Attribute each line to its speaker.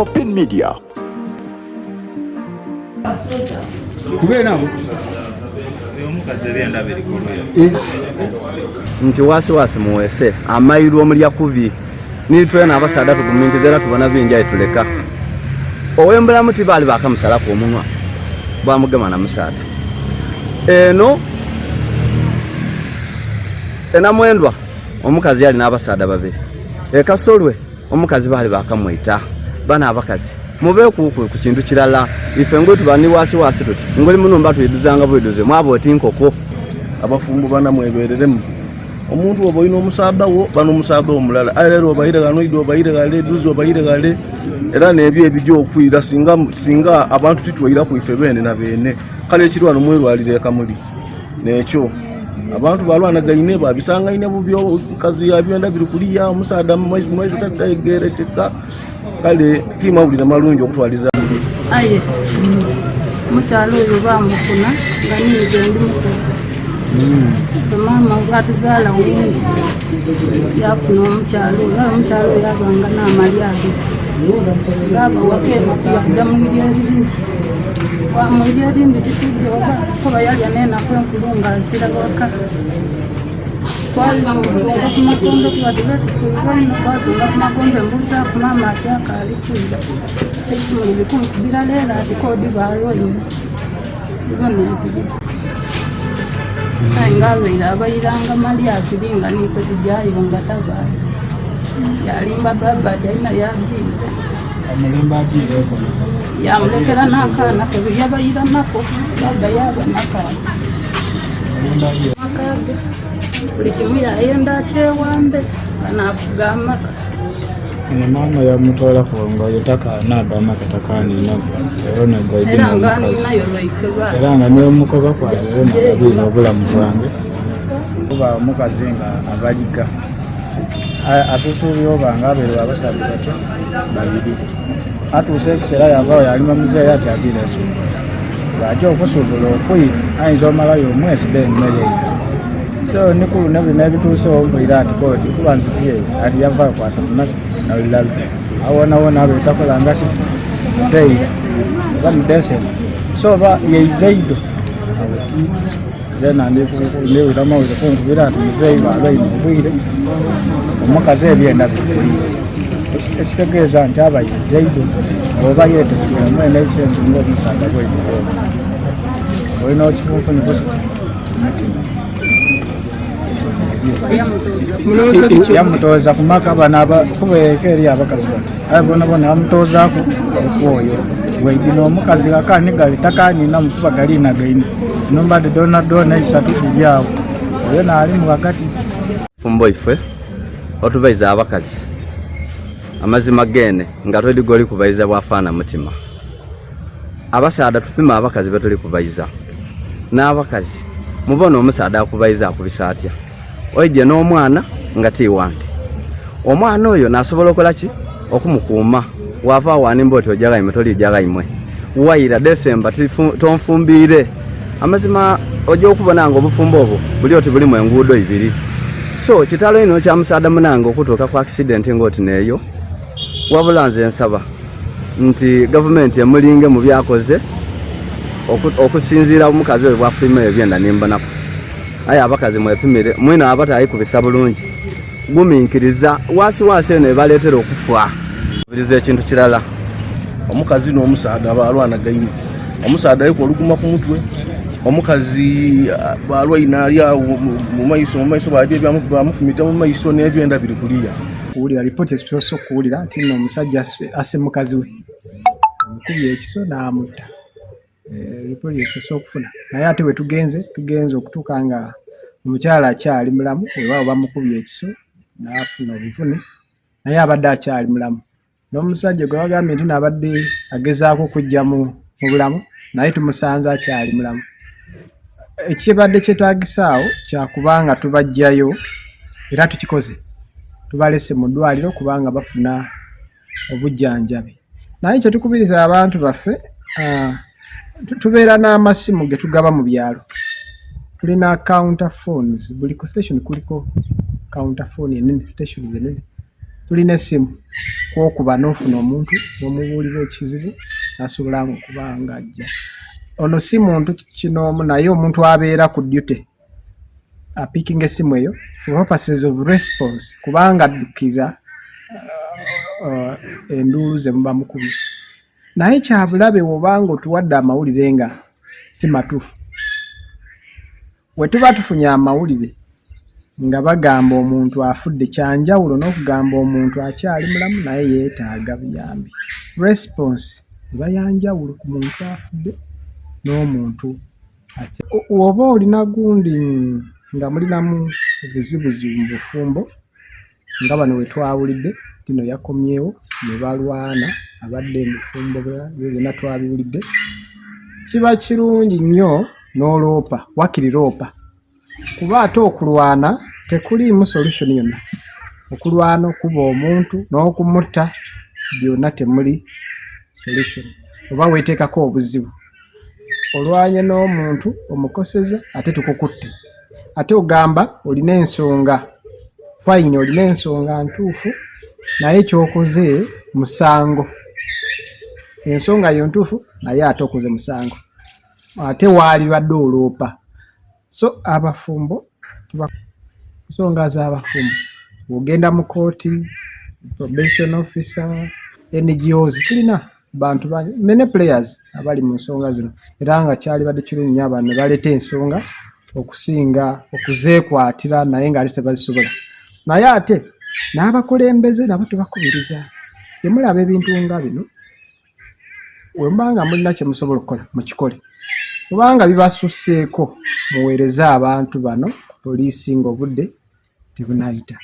Speaker 1: Open Media.
Speaker 2: Nti wasi muwese amairu omulya kubi nitwena abasaada tugumingizera tubona bingi ayituleka owembera muti bali bakamusala ku omunwa bamugema na musaada eno mwendwa omukazi yali n'abasaada babiri kasolwe omukazi bali bakamwita bana abakazi mube ku kintu kirala ife ngo tubani wasi tuti ngoli muno mbatu iduzanga bweduze mwabo otinkoko
Speaker 3: abafumbo bana mwebereremu omuntu oboyina omusaaba wo bano omusaaba omulala ayero obayire gano ido obayire gale duzo obayire gale era nebyo ebijo okwira singa abantu titwira ku ife bene na bene kale ekirwano mwerwalire kamuli nekyo abantu balwana gaine babisanga ine bubyo kazi yabyenda biri kuliya omusaada mwezi tatayegere cheka kale tima bulira malungi okutwaliza
Speaker 4: aye mukyalo oyo bamufuna nga nize ndi mukulu mama bwatuzala ulingi yafuna omukyalo yabanga n'amali abiri ngaba wakema kuyakudda mu lyerindi tukujjoba kuba yalya nenako enkulu nga azira waka twazonga ku makondo tubatula tutuirana twazonga ku makondo embuzi akumama ati akaali kwira esimu likumukubira leero ati kodi balwaine ibonebiri kale ngaalwaire abayiranga mali abiri nga nife tujayo nga tabaali yalimba baba ati alina yagiire
Speaker 5: amulimba agiire
Speaker 4: yamulekera n'akaana ke yabayira nako baba yaba n'akaana makage buli kimu yayenda akyewambe banaafuga amaka
Speaker 5: eno maama yamutwala kubanga yotakaana agamba katakaanina era
Speaker 4: nayo lwaife ba
Speaker 5: era nga neomukoba kwazire nagabiina obulamu bwange
Speaker 6: kuba omukazi nga abaliga asusuubira oba nga abeerwa abasaadde batyo babiri atuuse ekiseera yavaawo yalima muzeeyi ati agira esumba bw'ajja okusuubula okwi ayinza omalayo omwezi then emmere so nikulu nebina ebituusewo mpulira ati kodi kuba nzituye ati yavaayo kwasa tunasi nawulirala awonawona abeetakola si muteira oba mudesema so oba yeizeido aweti zena ndiwuliramawuze kunkubira ati muzeeyi balwaine obwire omukazi ebyenda bikuliire ekitegeeza nti abayizeido oba yeetekera mwena ebisentu ngaomusaada gwenyiroo olina okifunfuni kusa mutima yamutooza ku maka bana kubeeka eri abakazi bati aye bonabona bamutoozaku okwoyo weidina omukazi kakaani gali takaanina mukuba galina gaine nombadde dona isatu tulyawo oyo naali mu wakati
Speaker 2: fumbo ife otubaiza abakazi amazima gene nga twedi goli kubaiza bwafaana mutima abasaada tupima abakazi betuli kubaiza n'abakazi mubona omusaada akubaiza akubisa atya oije n'omwana nga tiwande omwana oyo nasobola okola ki okumukuuma wava wanimba oti ojagaimwe toli jagaimwe waira December tonfumbiire amazima ojo okubona nga obufumbo obwo buli oti bulimu enguudo ibiri so kitalo ino kya musaada munange okutuuka ku accident ngoti neyo wabula nze nsaba nti government emulinge mu byakoze okusinziira omukazi oyo bwafulima ebyenda nimbonako aye abakazi mwepimire mwina abatayi kubisa bulungi guminkiriza wasi eno ebaleetera okufa biriza ekintu kirala
Speaker 3: omukazi n'omusaada balwana gaine omusaada ayiko oluguma ku mutwe omukazi balwaina ali awo mu maiso baje bamufumita mu maiso n'ebyenda biri kuliya
Speaker 5: kuwulira ripoti ezitusoose okuwulira nti nno omusajja asse mukazi we amukubye ekiso n'amutta ripoti ezitusoose okufuna naye ate we tugenze okutuuka nga omukyala akyali mulamu weewaawo bamukubye ekiso n'afuna obuvune naye abadde akyali mulamu n'omusajja gwe bagambye nti n'abadde agezaako okujja mu bulamu naye tumusanze akyali mulamu ekibadde kyetaagisaawo kyakubanga tubajjayo era tukikoze tubalese mu ddwaliro kubanga bafuna obujjanjabi naye kye tukubiriza abantu baffe tubeera n'amasimu ge tugaba mu byalo tulina counter phones buli ku station kuliko counter phone enene station zenene tulina essimu kwokuba n'ofuna omuntu n'omubuulira ekizibu asobola okuba nga ajja. Ono si muntu kinoomu naye omuntu abeera ku duty apikinga essimu eyo for purposes of response kubanga addukira enduulu ze muba mukubi. Naye kyabulabe wobanga otuwadde amawulire nga si matuufu. We tuba tufunye amawulire nga bagamba omuntu afudde, kyanjawulo n'okugamba omuntu akyali mulamu naye yeetaaga buyambi. Response eba yanjawulo ku muntu afudde n'omuntu oba olina gundi nga mulinamu obuzibuzi mu bufumbo nga bano we twawulidde tino yakomyewo ne balwana abadde emifumbo byonna twabiwulidde, kiba kirungi nnyo n'oloopa wakiri loopa kuba ate okulwana tekuliimu solution yonna. Okulwana okuba omuntu n'okumutta byonna temuli solution oba weeteekako obuzibu. Olwanye n'omuntu omukoseza ate tukukutte ate ogamba olina ensonga fine, olina ensonga ntuufu naye kyokoze musango. Ensonga yo ntuufu naye ate okoze musango ate waali badde oloopa. So abafumbo ensonga z'abafumbo ogenda mu kooti, probation officer, NGOs, tulina bantu many players abali mu nsonga zino era nga kyali badde kirungi abantu ne baleeta ensonga okusinga okuzeekwatira naye nga ate tebazisobola. Naye ate n'abakulembeze nabo tubakubiriza temulaba ebintu nga bino wembanga mulina kye musobola okukola mukikole kubanga bibasusseeko muweereze abantu bano poliisi ng'obudde tebunayita.